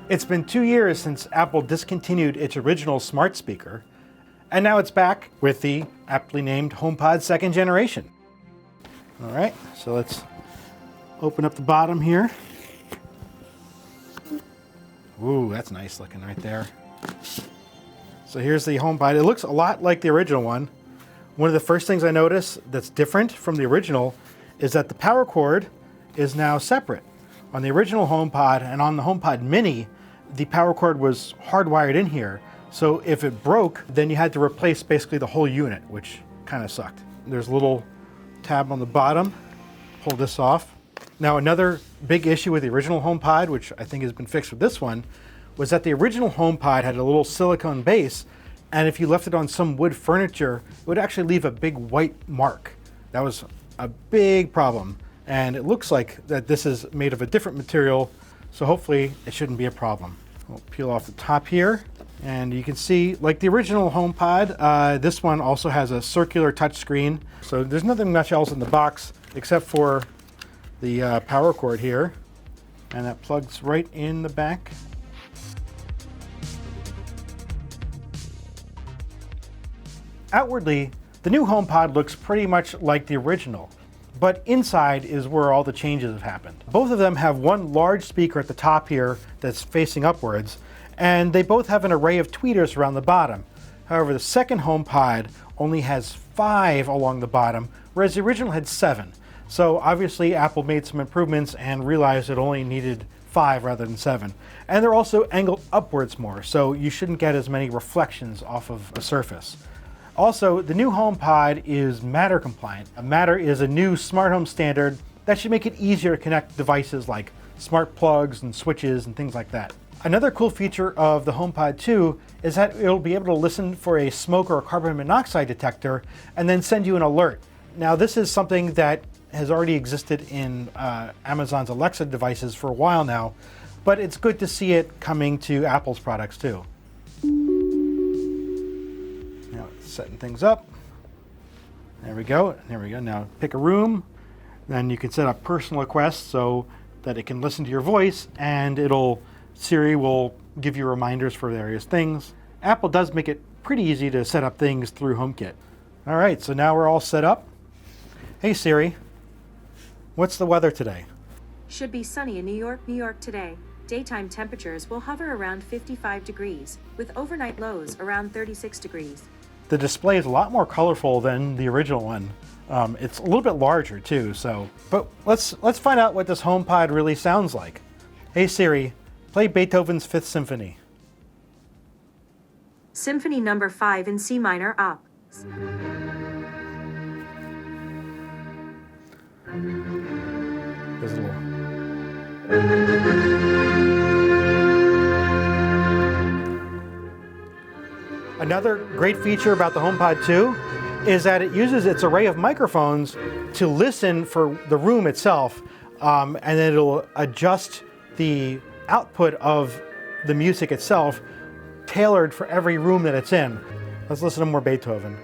It's been 2 years since Apple discontinued its original smart speaker, and now it's back with the aptly named HomePod second generation. All right, so let's open up the bottom here. Ooh, that's nice looking right there. So here's the HomePod. It looks a lot like the original one. One of the first things I noticed that's different from the original is that the power cord is now separate. On the original HomePod and on the HomePod Mini, the power cord was hardwired in here. So if it broke, then you had to replace basically the whole unit, which kind of sucked. There's a little tab on the bottom. Pull this off. Now another big issue with the original HomePod, which I think has been fixed with this one, was that the original HomePod had a little silicone base, and if you left it on some wood furniture, it would actually leave a big white mark. That was a big problem. And it looks like that this is made of a different material, so hopefully it shouldn't be a problem. We'll peel off the top here, and you can see, like the original HomePod, this one also has a circular touchscreen. So there's nothing much else in the box except for the power cord here, and that plugs right in the back. Outwardly, the new HomePod looks pretty much like the original, but inside is where all the changes have happened. Both of them have one large speaker at the top here that's facing upwards, and they both have an array of tweeters around the bottom. However, the second HomePod only has 5 along the bottom, whereas the original had 7. So obviously Apple made some improvements and realized it only needed 5 rather than 7. And they're also angled upwards more, so you shouldn't get as many reflections off of a surface. Also, the new HomePod is Matter compliant. Matter is a new smart home standard that should make it easier to connect devices like smart plugs and switches and things like that. Another cool feature of the HomePod 2 is that it'll be able to listen for a smoke or a carbon monoxide detector and then send you an alert. Now, this is something that has already existed in Amazon's Alexa devices for a while now, but it's good to see it coming to Apple's products too. Now it's setting things up. There we go. There we go. Now pick a room. Then you can set up personal requests so that it can listen to your voice, and Siri will give you reminders for various things. Apple does make it pretty easy to set up things through HomeKit. All right, so now we're all set up. Hey Siri, what's the weather today? Should be sunny in New York today. Daytime temperatures will hover around 55 degrees, with overnight lows around 36 degrees. The display is a lot more colorful than the original one. It's a little bit larger too, but let's find out what this HomePod really sounds like. Hey Siri, play Beethoven's Fifth Symphony. Symphony number 5 in C minor op. There's a little. Another great feature about the HomePod 2 is that it uses its array of microphones to listen for the room itself, and then it'll adjust the output of the music itself tailored for every room that it's in. Let's listen to more Beethoven.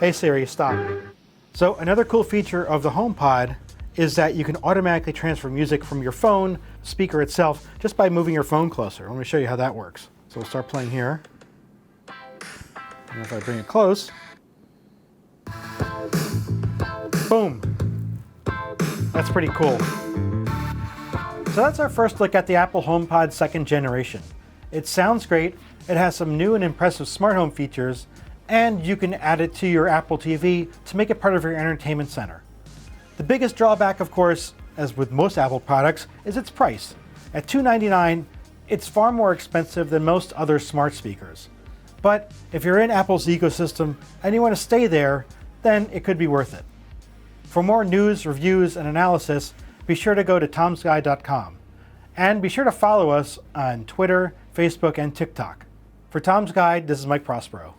Hey Siri, stop. So another cool feature of the HomePod is that you can automatically transfer music from your phone speaker itself just by moving your phone closer. Let me show you how that works. So we'll start playing here. And if I bring it close, boom. That's pretty cool. So that's our first look at the Apple HomePod second generation. It sounds great, it has some new and impressive smart home features, and you can add it to your Apple TV to make it part of your entertainment center. The biggest drawback, of course, as with most Apple products, is its price. At $299, it's far more expensive than most other smart speakers. But if you're in Apple's ecosystem and you want to stay there, then it could be worth it. For more news, reviews, and analysis, be sure to go to tomsguide.com. And be sure to follow us on Twitter, Facebook, and TikTok. For Tom's Guide, this is Mike Prospero.